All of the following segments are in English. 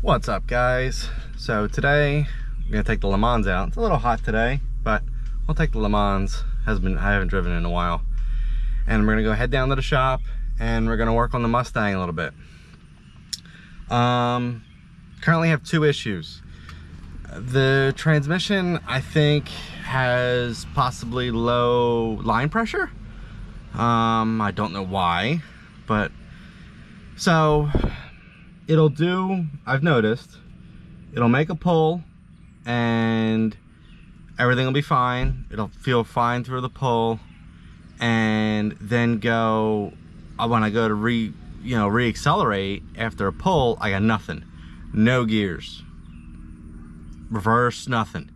What's up, guys? So today I'm gonna take the Le Mans out. It's a little hot today, but we'll take the Le Mans. I haven't driven in a while, and we're gonna go head down to the shop and we're gonna work on the Mustang a little bit. Currently have two issues. The transmission, I think, has possibly low line pressure. I don't know why, but so it'll do, I've noticed, it'll make a pull and everything will be fine. It'll feel fine through the pull, and then go, when I go to re-accelerate after a pull, I got nothing. No gears. Reverse, nothing.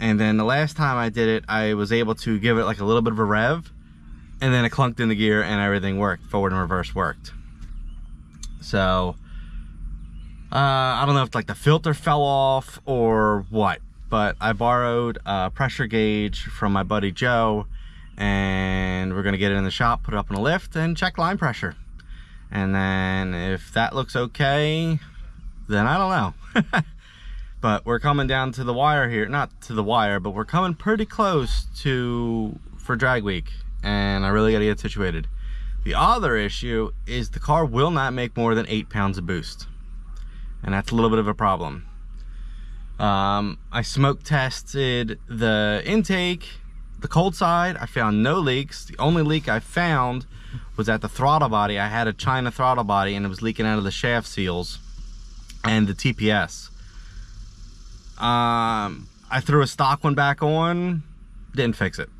And then the last time I did it, I was able to give it like a little bit of a rev, and then it clunked in the gear and everything worked. Forward and reverse worked. So I don't know if like the filter fell off or what, but I borrowed a pressure gauge from my buddy Joe, and we're gonna get it in the shop, put it up in a lift, and check line pressure. And then if that looks okay, then I don't know. But we're coming down to the wire here, not to the wire, but we're coming pretty close for drag week, and I really gotta get situated. The other issue is the car will not make more than 8 pounds of boost, and that's a little bit of a problem. I smoke tested the intake, the cold side. I found no leaks. The only leak I found was at the throttle body. I had a China throttle body and it was leaking out of the shaft seals and the TPS. I threw a stock one back on, didn't fix it.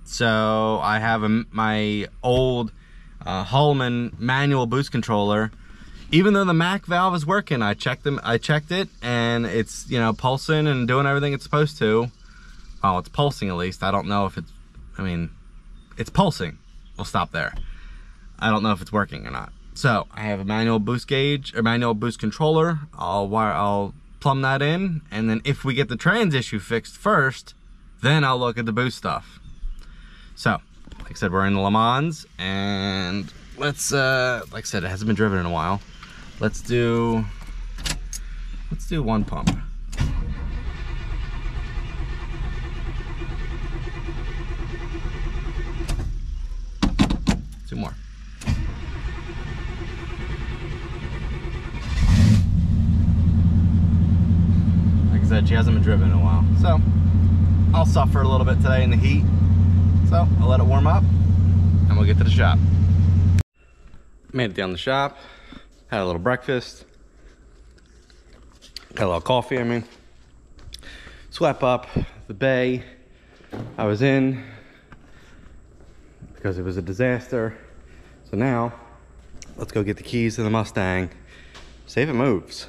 So I have my old Hallman manual boost controller. Even though the Mac valve is working, I checked it, and it's, you know, pulsing and doing everything it's supposed to. Well, it's pulsing at least. I don't know if it's, I mean, it's pulsing. We'll stop there. I don't know if it's working or not. So I have a manual boost gauge, or manual boost controller. I'll plumb that in, and then if we get the trans issue fixed first, then I'll look at the boost stuff. So, like I said, we're in the Le Mans, and let's, like I said, it hasn't been driven in a while. Let's do one pump. Two more. Like I said, she hasn't been driven in a while, so I'll suffer a little bit today in the heat. So I'll let it warm up and we'll get to the shop. Made it down the shop, had a little breakfast, got a little coffee, I mean. Swept up the bay I was in because it was a disaster. So now let's go get the keys to the Mustang, see if it moves.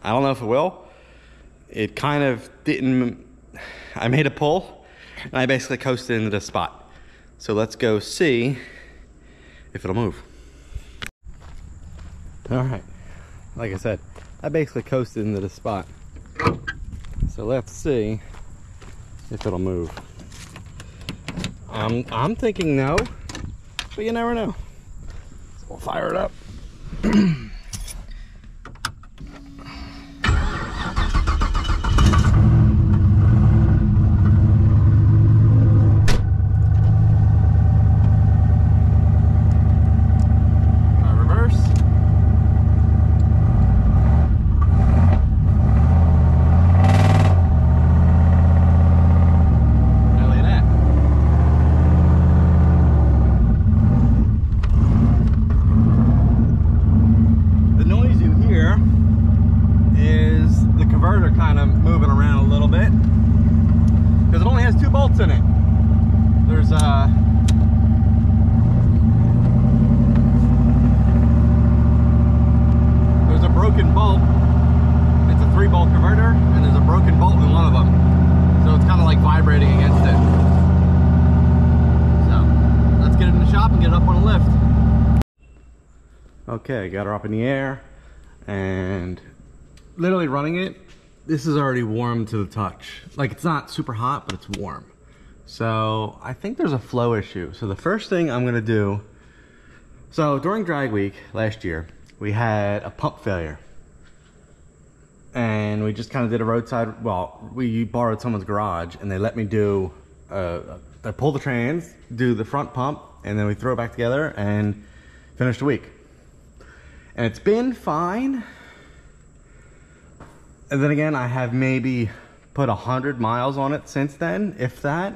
I don't know if it will. It kind of didn't. I made a pull and I basically coasted into this spot. So let's go see if it'll move. All right, like I said, I basically coasted into this spot. So let's see if it'll move. I'm thinking no, but you never know. So we'll fire it up. Kind of moving around a little bit because it only has 2 bolts in it. There's a broken bolt. It's a 3-bolt converter, and there's a broken bolt in one of them, so it's kind of like vibrating against it. So let's get it in the shop and get it up on a lift. Okay, got her up in the air and literally running it. This is already warm to the touch. Like, it's not super hot, but it's warm. So I think there's a flow issue. So the first thing I'm gonna do, so during drag week last year, we had a pump failure. and we just kind of did a roadside, well, we borrowed someone's garage and they let me do, I pull the trans, do the front pump, and then we throw it back together and finish the week. And it's been fine. And then again, I have maybe put 100 miles on it since then, if that.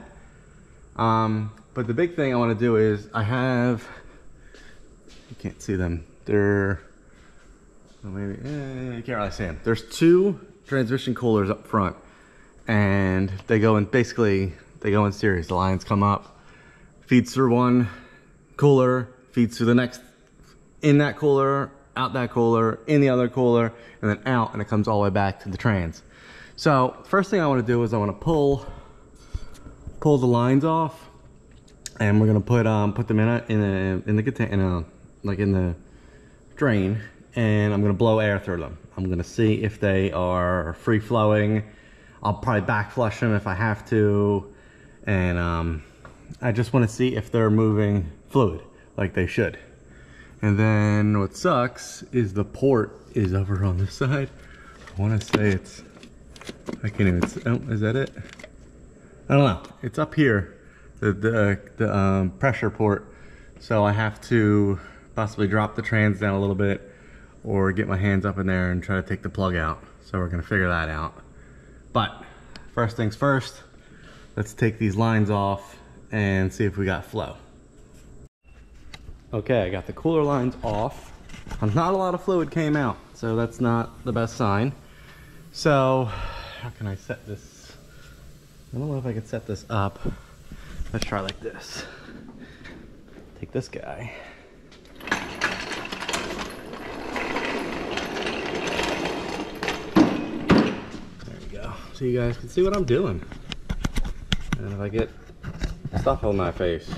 But the big thing I want to do is I have, you can't see them, they're, well, maybe, you can't really see them. There's 2 transmission coolers up front, and they go in, basically, they go in series. The lines come up, feeds through one cooler, feeds through the next, in that cooler, out that cooler, in the other cooler, and then out, and it comes all the way back to the trans. So first thing I want to do is I want to pull the lines off, and we're gonna put them in the container, like in the drain, and I'm gonna blow air through them. I'm gonna see if they are free flowing. I'll probably back flush them if I have to, and I just want to see if they're moving fluid like they should. And then what sucks is the port is over on this side. I want to say it's, I can't even, oh, is that it? I don't know. It's up here, the pressure port. So I have to possibly drop the trans down a little bit or get my hands up in there and try to take the plug out. So we're gonna figure that out. But first things first, let's take these lines off and see if we got flow. Okay, I got the cooler lines off. Not a lot of fluid came out, so that's not the best sign. So how can I set this? I don't know if I can set this up. Let's try like this. Take this guy. There we go. So you guys can see what I'm doing. And if I get stuff on my face.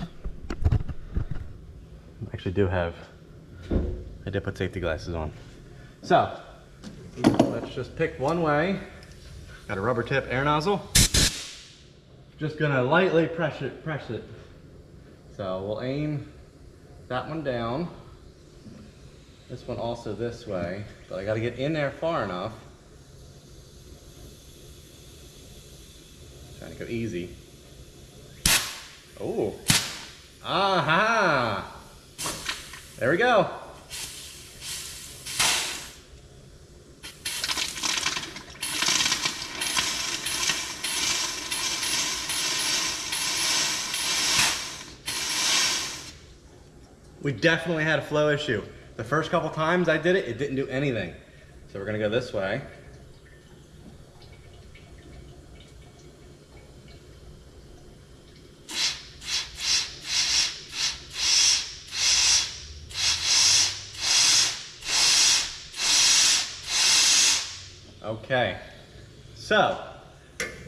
I actually do have, I did put safety glasses on. So, let's just pick one way. Got a rubber tip air nozzle. Just gonna lightly press it. So we'll aim that one down. This one also this way, but I gotta get in there far enough. Trying to go easy. Oh, aha! There we go. We definitely had a flow issue. The first couple times I did it, it didn't do anything. So we're gonna go this way. Okay, so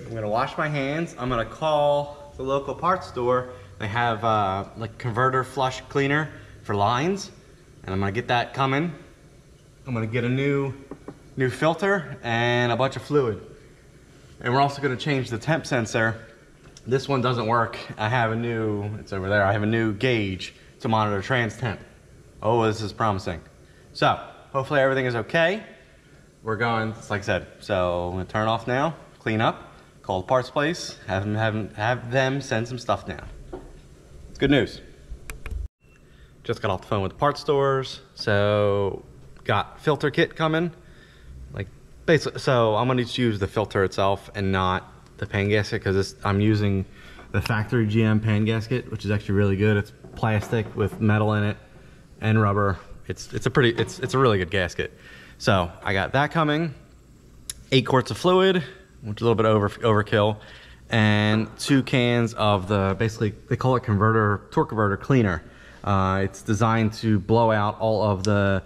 I'm gonna wash my hands. I'm gonna call the local parts store. They have like converter flush cleaner for lines, and I'm gonna get that coming. I'm gonna get a new filter and a bunch of fluid. And we're also gonna change the temp sensor. This one doesn't work. I have a new, it's over there, I have a new gauge to monitor trans temp. Oh, this is promising. So, hopefully everything is okay. We're going, like I said, so I'm gonna turn it off now, clean up, call the parts place, have them send some stuff down. It's good news. Just got off the phone with the parts stores, so got filter kit coming. Like basically, so I'm gonna just use the filter itself and not the pan gasket, because I'm using the factory GM pan gasket, which is actually really good. It's plastic with metal in it and rubber. It's a really good gasket. So I got that coming, 8 quarts of fluid, which is a little bit overkill, and 2 cans of the, basically they call it torque converter cleaner. It's designed to blow out all of the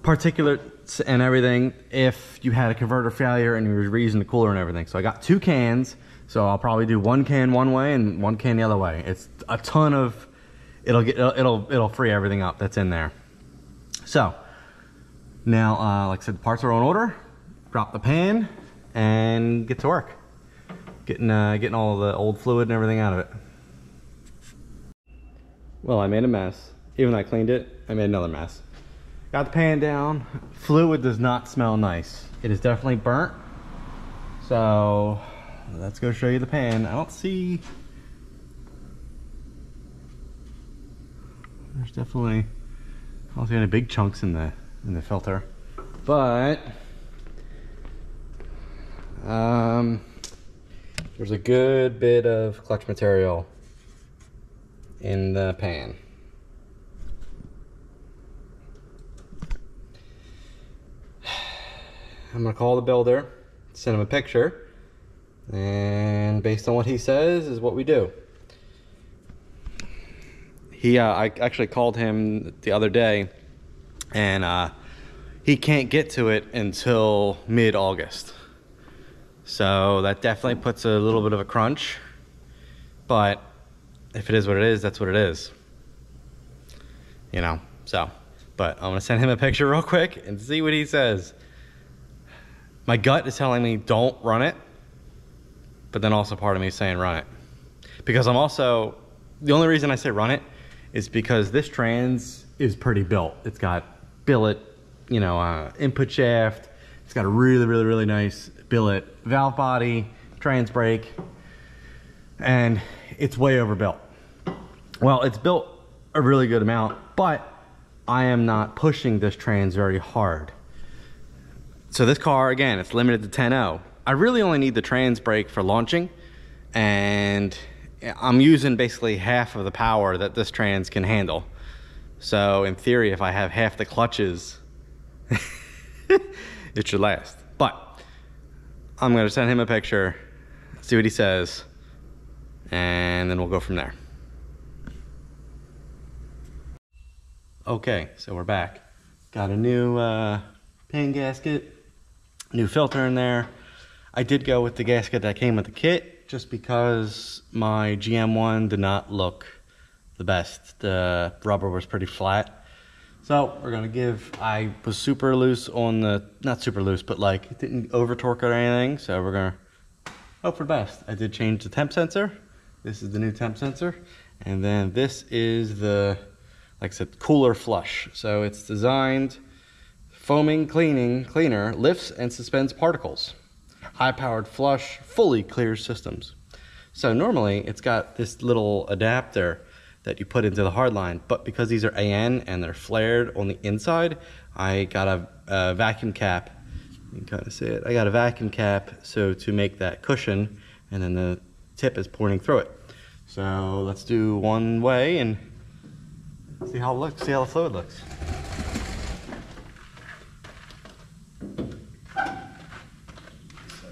particulates and everything if you had a converter failure and you were reusing the cooler and everything. So I got 2 cans, so I'll probably do 1 can one way and 1 can the other way. It's a ton of, it'll free everything up that's in there. So now, like I said, the parts are on order. Drop the pan and get to work. Getting all the old fluid and everything out of it. Well, I made a mess. Even though I cleaned it, I made another mess. Got the pan down. Fluid does not smell nice. It is definitely burnt. So let's go show you the pan. I don't see, there's definitely, I don't see any big chunks in the filter, but there's a good bit of clutch material in the pan. I'm gonna call the builder, send him a picture, and based on what he says is what we do. I actually called him the other day, and he can't get to it until mid-August. So that definitely puts a little bit of a crunch, but if it is what it is, that's what it is. You know, so, but I'm gonna send him a picture real quick and see what he says. My gut is telling me don't run it, but then also part of me is saying run it. Because I'm also, the only reason I say run it is because this trans is pretty built. It's got billet, you know, input shaft. It's got a really nice billet valve body, trans brake, and it's way overbuilt. Well, it's built a really good amount, but I am not pushing this trans very hard. So this car, again, it's limited to 10.0. I really only need the trans brake for launching, and I'm using basically half of the power that this trans can handle. So in theory, if I have half the clutches, it should last. But I'm gonna send him a picture, see what he says, and then we'll go from there. Okay, so we're back. Got a new pan gasket, new filter in there. I did go with the gasket that came with the kit just because my GM one did not look the best. The rubber was pretty flat. So we're gonna give, I was super loose on the, not super loose, but like it didn't over torque it or anything. So we're gonna hope for the best. I did change the temp sensor. This is the new temp sensor. And then this is the, like I said, cooler flush. So it's designed, foaming cleaner lifts and suspends particles. High-powered flush fully clears systems. So normally it's got this little adapter that you put into the hardline, but because these are AN and they're flared on the inside, I got a vacuum cap. You can kind of see it. I got a vacuum cap so to make that cushion, and then the tip is pointing through it. So let's do one way and see how it looks, see how the fluid looks.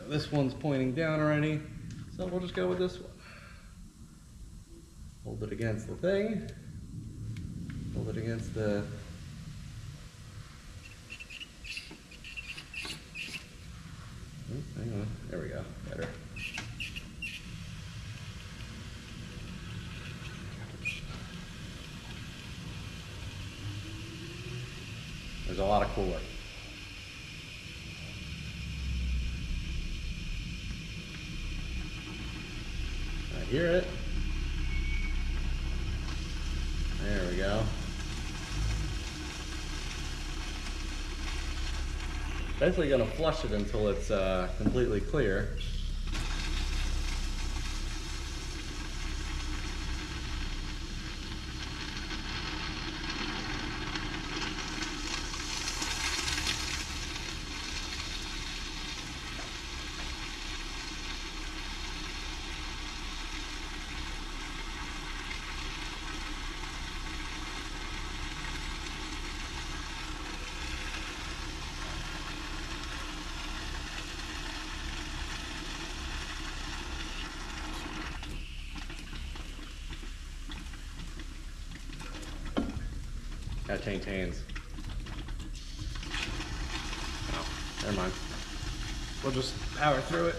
This one's pointing down already, so we'll just go with this one. Hold it against the thing. Hold it against the... Oh, hang on, there we go, better. There's a lot of cooler. I hear it. There we go. Basically gonna flush it until it's completely clear. Gotta change hands. Oh, never mind. We'll just power through it.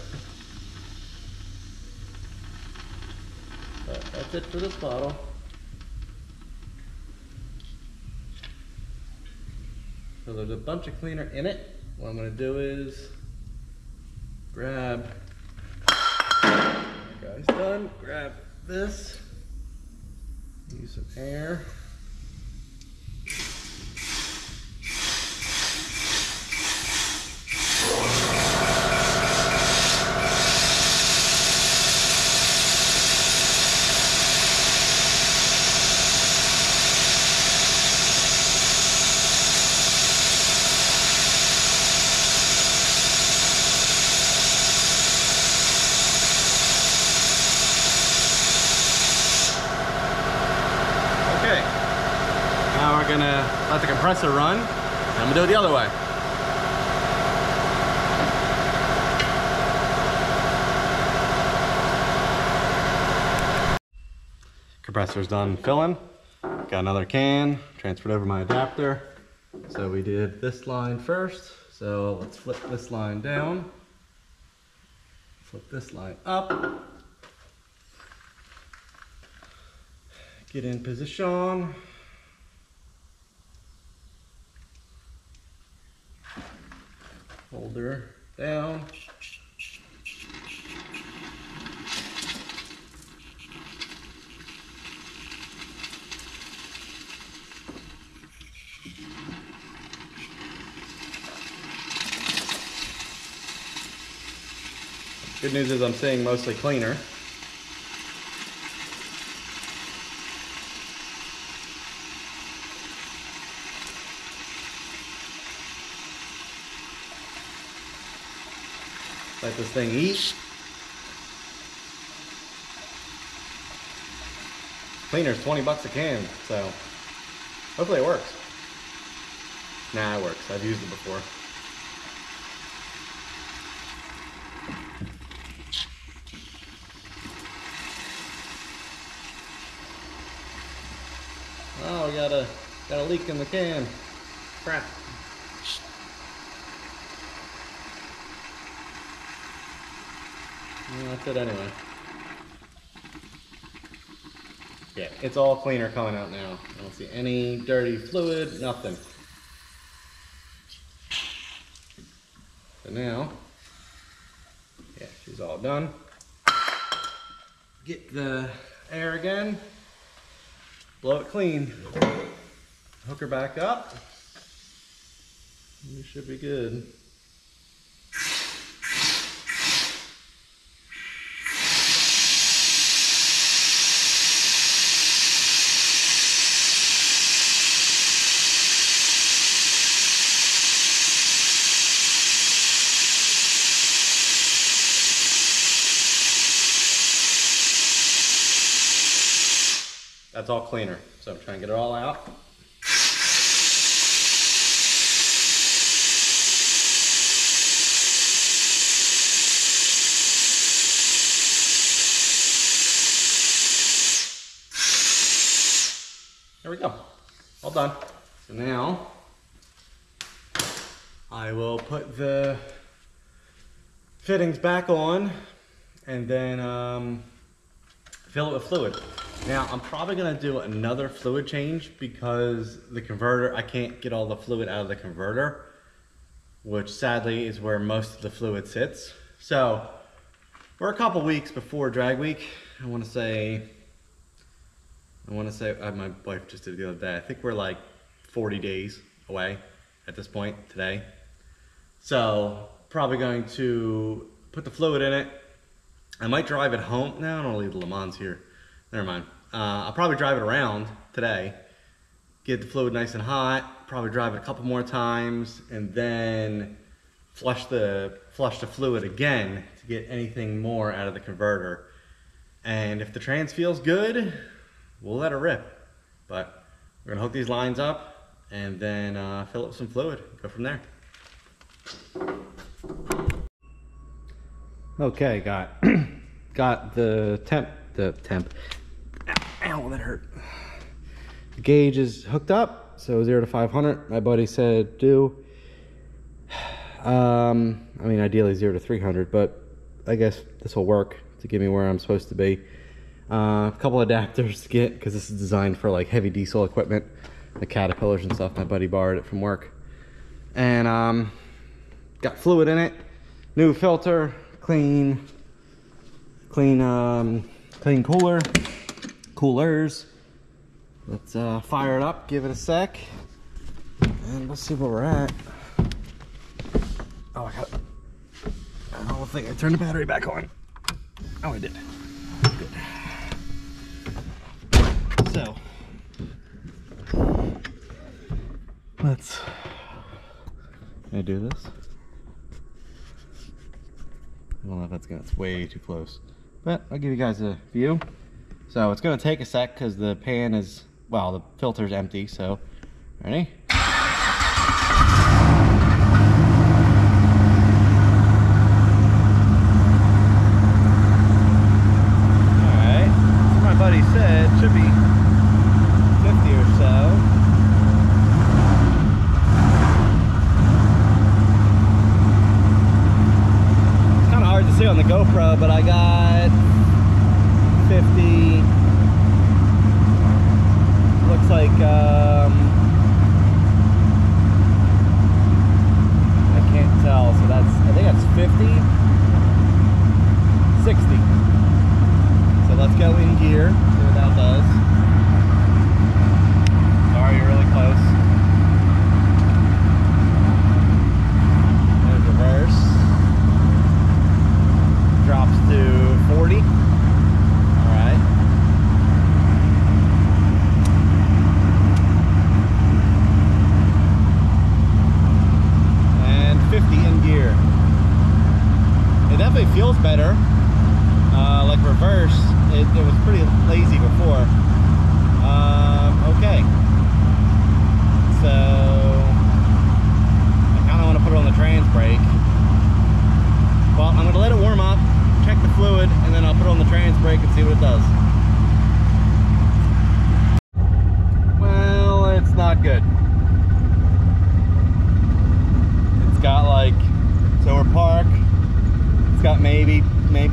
But that's it for this bottle. So there's a bunch of cleaner in it. What I'm gonna do is grab, there guys, done. Grab this, use some air. compressor run. I'm gonna do it the other way. Compressor's done filling. Got another can, transferred over my adapter. So we did this line first. So let's flip this line down. Flip this line up. Get in position. Holder down. Good news is I'm seeing mostly cleaner. Let this thing eat. Cleaner's 20 bucks a can, so hopefully it works. Nah, it works. I've used it before. Oh, we got a leak in the can. Crap. Well, that's it anyway. Yeah, it's all cleaner coming out now. I don't see any dirty fluid, nothing. So now, yeah, she's all done. Get the air again. Blow it clean. Hook her back up. We should be good. That's all cleaner, so I'm trying to get it all out. There we go, all done. So now, I will put the fittings back on and then fill it with fluid. Now, I'm probably gonna do another fluid change because the converter, I can't get all the fluid out of the converter, which sadly is where most of the fluid sits. So, we're a couple weeks before drag week. I wanna say, my wife just did it the other day. I think we're like 40 days away at this point today. So, probably going to put the fluid in it. I might drive it home. No, I don't leave the Le Mans here. Never mind. I'll probably drive it around today, get the fluid nice and hot, probably drive it a couple more times, and then flush the fluid again to get anything more out of the converter. And if the trans feels good, we'll let it rip. But we're gonna hook these lines up and then fill it with some fluid, go from there. Okay, got the temp. Ow, that hurt. The gauge is hooked up, so 0 to 500. My buddy said do. I mean, ideally 0 to 300, but I guess this will work to get me where I'm supposed to be. A couple adapters to get, because this is designed for like heavy diesel equipment, the Caterpillars and stuff. My buddy borrowed it from work. And got fluid in it, new filter, clean coolers. Let's fire it up, give it a sec, and let's see where we're at. Oh, I don't think I turned the battery back on. Oh, I did. Good. So, can I do this? I don't know if it's way too close, but I'll give you guys a view. So it's gonna take a sec because the pan is, well, the filter's empty, so, ready? GoPro, but I got 50. Looks like I can't tell. So that's, I think that's 50, 60. So let's go in gear, see what that does. Sorry, you're really close. There's reverse. Drops to 40. Alright. And 50 in gear. It definitely feels better. Like reverse, it was pretty lazy before. Okay. So I kind of want to put it on the trans brake. Well, I'm going to let it warm up, check the fluid, and then I'll put it on the trans brake and see what it does. Well, it's not good. It's got like, so we're parked, it's got maybe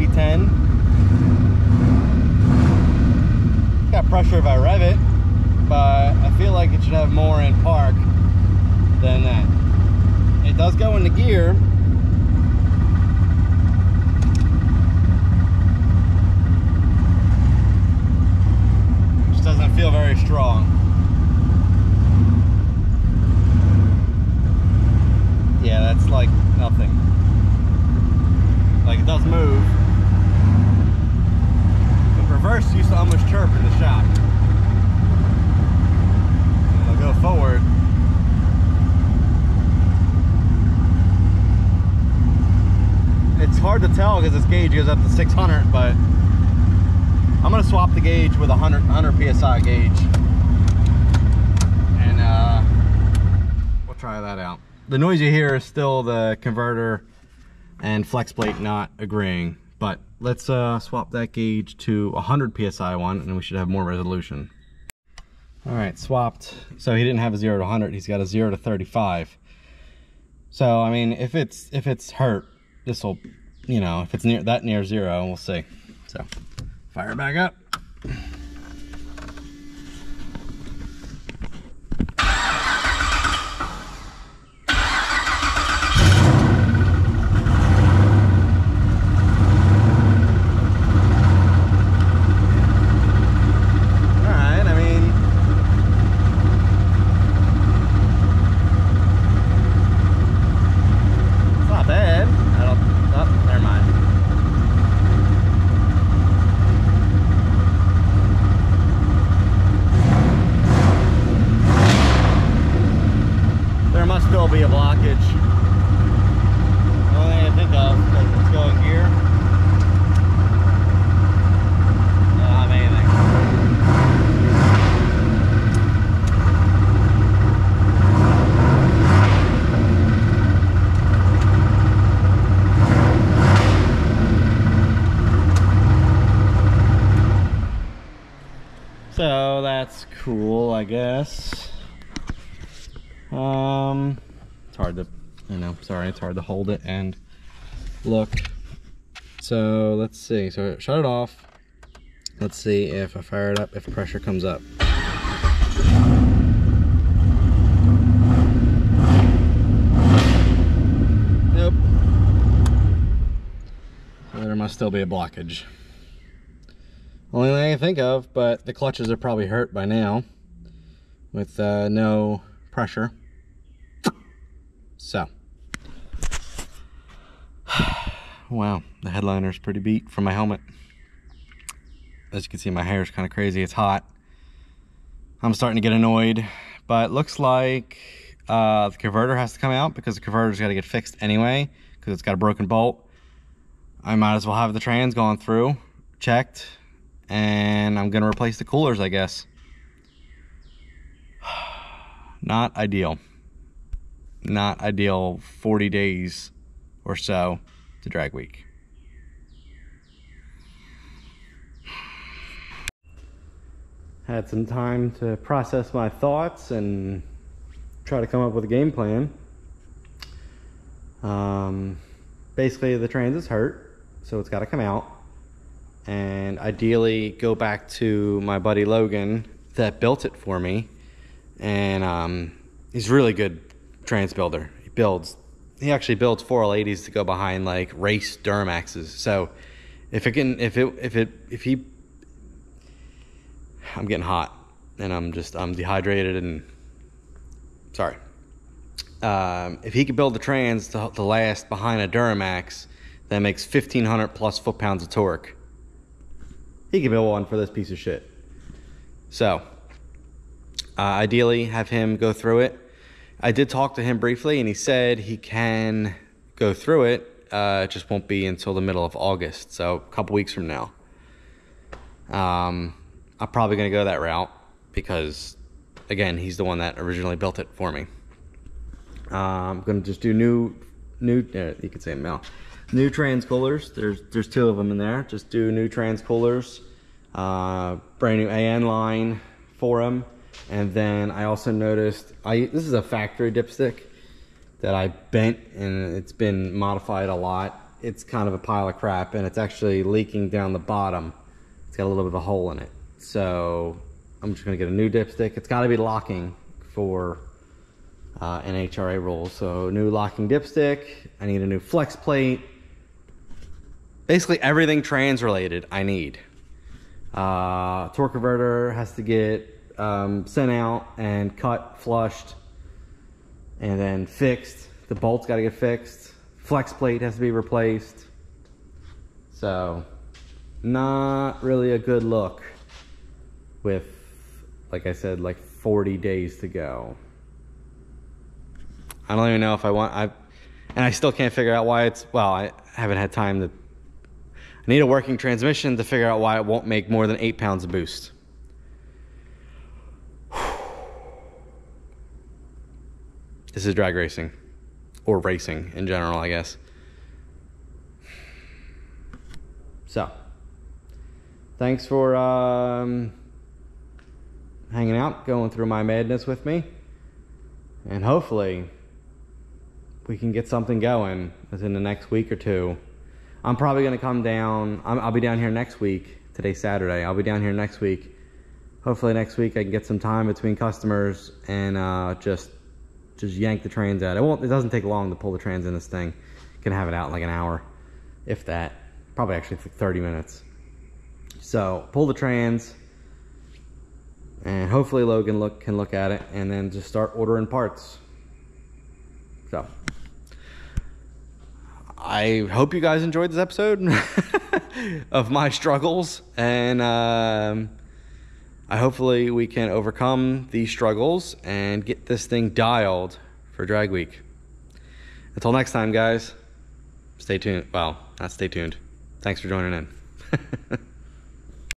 10. It's got pressure if I rev it, but I feel like it should have more in park than that. It does go into gear. Just doesn't feel very strong. Yeah, that's like nothing. Like it does move. But reverse used to almost chirp in the shop. And I'll go forward. It's hard to tell because this gauge goes up to 600, but I'm gonna swap the gauge with a 100 psi gauge, and we'll try that out. The noise you hear is still the converter and flex plate not agreeing, but let's swap that gauge to 100 psi one, and we should have more resolution. All right, swapped. So he didn't have a 0 to 100; he's got a 0 to 35. So I mean, if it's hurt, this will, you know, if it's near 0, we'll see. So fire back up. Be a blockage. The only thing I think of, because let's go in gear. I don't have anything. So that's cool, I guess. It's hard to, it's hard to hold it and look. So let's see. So shut it off. Let's see if I fire it up, if pressure comes up. Nope. So there must still be a blockage. Only thing I can think of, but the clutches are probably hurt by now with no pressure. So, wow, the headliner's pretty beat from my helmet. As you can see, my hair's kind of crazy. It's hot. I'm starting to get annoyed, but it looks like the converter has to come out because the converter's got to get fixed anyway because it's got a broken bolt. I might as well have the trans gone through, checked, and I'm going to replace the coolers, I guess. Not ideal. Not ideal 40 days or so to drag week. Had some time to process my thoughts and try to come up with a game plan. Basically the trans is hurt. so it's got to come out, and ideally go back to my buddy Logan that built it for me. And he's a really good trans builder. He actually builds 4L80s to go behind like race Duramaxes. So if he, I'm getting hot and I'm dehydrated and sorry. If he could build the trans to last behind a Duramax that makes 1,500 plus foot-pounds of torque, he could build one for this piece of shit. So ideally have him go through it. I did talk to him briefly and he said he can go through it. It just won't be until the middle of August, so a couple weeks from now. I'm probably going to go that route because, again, he's the one that originally built it for me. I'm going to just do new you could say now, new trans coolers. There's 2 of them in there. Just do new trans coolers, brand new AN line for them. And then I also noticed, this is a factory dipstick that I bent, and it's been modified a lot. It's kind of a pile of crap, and it's actually leaking down the bottom. It's got a little bit of a hole in it. So I'm just gonna get a new dipstick. It's gotta be locking for NHRA rules. So new locking dipstick. I need a new flex plate. Basically everything trans related I need. Torque converter has to get sent out and cut, flushed, and then fixed. The bolt's got to get fixed. Flex plate has to be replaced. So not really a good look with, like I said, like 40 days to go. I don't even know if I want, and I still can't figure out why I haven't had time to, I need a working transmission to figure out why it won't make more than 8 pounds of boost. This is drag racing, or racing in general, I guess. So, thanks for hanging out, going through my madness with me, and hopefully we can get something going within the next week or 2. I'm probably going to come down. I'll be down here next week. Today's Saturday. I'll be down here next week. Hopefully next week I can get some time between customers and just yank the trans out. It doesn't take long to pull the trans in this thing. You can have it out in like an hour, if that. Probably actually 30 minutes. So pull the trans, and hopefully Logan can look at it, and then just start ordering parts. So I hope you guys enjoyed this episode of my struggles, and hopefully we can overcome these struggles and get this thing dialed for Drag Week. Until next time, guys, stay tuned. Well, not stay tuned. Thanks for joining in.